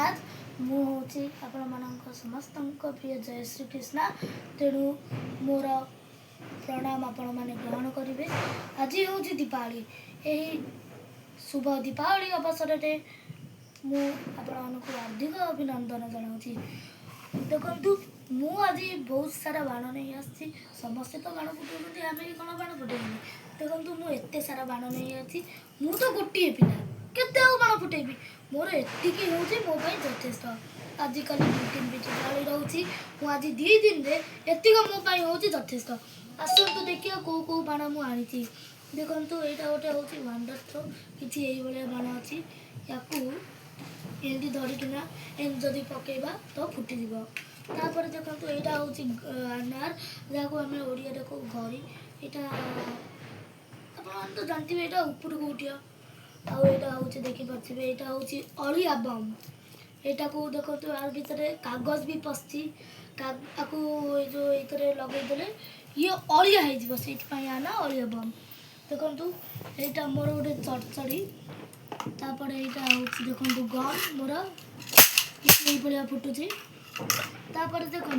जगन्नाथ मुझे आपण समस्त प्रिय जय श्री कृष्ण तेणु मोर प्रणाम आपण मैंने ग्रहण करेंगे। आज हूँ दीपावली यही शुभ दीपावली अवसर में मुझे हार्दिक अभिनंदन जनाऊँगी। देखु मु आज बहुत सारा बाण नहीं आसी समस्ते तो बाण फुटाऊँ आम भी कौन बाण फुटेबी। देखो मुझे सारा बाण नहीं आसी मु तो गोटे पिला केते बाण फुटेबी मोर एतिकी हूँ मो यथेष। आजिकल 2-3 दीपावली रोचे मुझे 2 दिन में एतिक मोपाई हूँ यथेष। आसतु देखिए कौ कौ बाण मुझे देखु यहाँ गोटे हूँ वंडर थ्रो कि बाण अच्छी या एमती धरिकिना एम जदि पकेबा तो फुटीज। तापर देखो यहाँ हूँ अनार जहाँ को आम ओडिया देखो घरी यहाँ आप तो जानते हैं यहाँ उपरको उठिया आउटा हूँ देखिपे यहाँ हूँ अलिया बम यहाँ को देखो यार भितर कागज भी पशि जो ये लगेदे ये अलिया होपाई आना अलिया बम। देखु यहाँ मोर गोटे चड़चड़ी तापर यहाँ हूँ देखो गम मोर ये भाया फुटुची। तापर देखो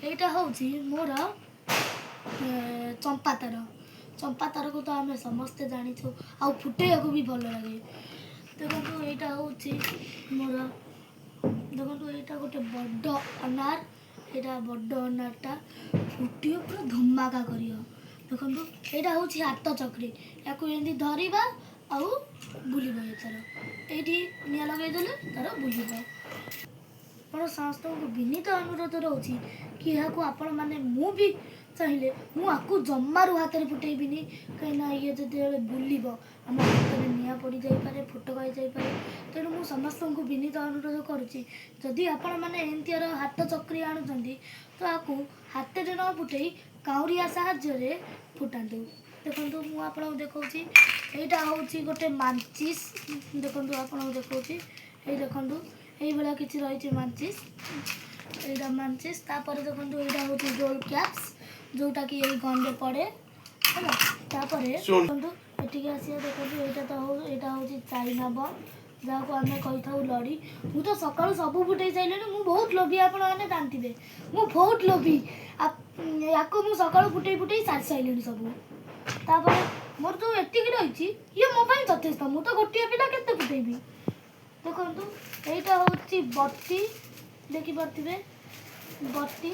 यहाँ हूँ मोर चंपा तार को तो आम समस्ते जाचु आ फुटेया को भी भल लगे। देखो यहाँ हूँ मोर देखो यहाँ गोटे बड़ अनार यहाँ बड़ अनारटा फुटियो पूरा धमाका कर। देखो यहाँ हूँ हाथ चक्री या धरवा आउ बुल तार ये निआ लगेदेले तार बुल। आप समस्त को विनीत अनुरोध रोचे कि यहाँ आपण मैंने मु भी चाहिए मुझे जमारू हाथ में फुटेबी कहीं ये जो बुल आम हाथ में निआ पड़ जापे फुटक हो जापे। तेणु मुझे समस्त को विनीत अनुरोध करुच्ची जदि आपण मैंने एमतीर हाथ चक्री आणुंट तो आपको हाथ में न फुटे काउरिया साहाय्य फुटातु। देखो मुझे देखा यहाँ हूँ गोटे माचिस देखो आपको देखा ये देखो यही भाया कि रही माचिस यहाँ माचिस तापर देखो यहाँ हूँ गोल कैप्स जोटा कि यही गन में पड़े है। तापर देखो ये आसिया देखो यहाँ तो यहाँ हूँ चाइना बम जहाँ को आम कही था लड़ी मु तो सकाल सब फुटे सारे मुझे बहुत लोभी आपने जानते मुझे बहुत लोभी या सकाल फुटे फुटे सारी सारे सब। तापर मोर तो एतिक रही ये मो यथेष मु तो गोटे पिला के फुटेबी। देखो यहाँ हूँ बत्ती देखिपे बत्ती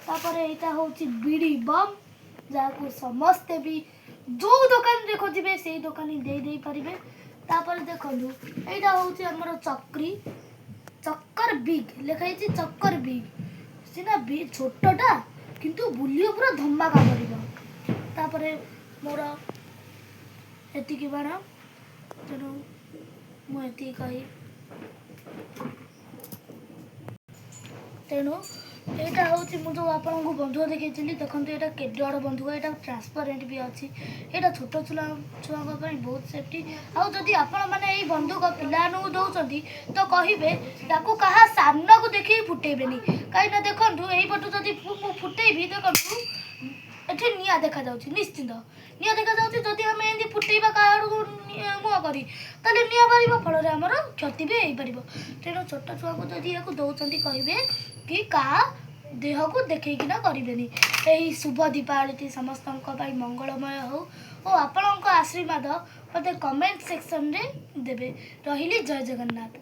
तापर यहाँ हूँ बीड़ी बम जहाँ को समस्ते भी जो दुकान रे खोजे से दुकानी दे पारे। तापर देखो यहाँ हूँ आमर चक्री चक्कर बिग लिखाई चक्कर बिग सीना छोटा किंतु बुलियो पूरा धमाका कर। मोर एतिकी बाण तेणु मुझे कही तेणु यहाँ हूँ मुझे आपको बंधुक देखी देखो यहाँ केड बंधुक यहाँ ट्रांसपेरेंट भी अच्छी यहाँ छोट छुआ बहुत सेफ्टी आदि आपण मैंने बंधुक पिला दौरान तो कहे क्या सामना को देखिए फुटेबे कहीं देखो यही पटू जब फुटेबी देखो ये निआ देखा निश्चिंत निआ देखा जदि आम एम फुटेबा क्या मुँह कर निआ पार फल आमर क्षति भी हो पार। तेणु छोट छुआ को जब या दौरान कहे कि क्या देह को देखना करें यही शुभ दीपावली समस्त मंगलमय हो और आपण आशीर्वाद मत कमेंट सेक्शन रे देवे। रही जय जगन्नाथ।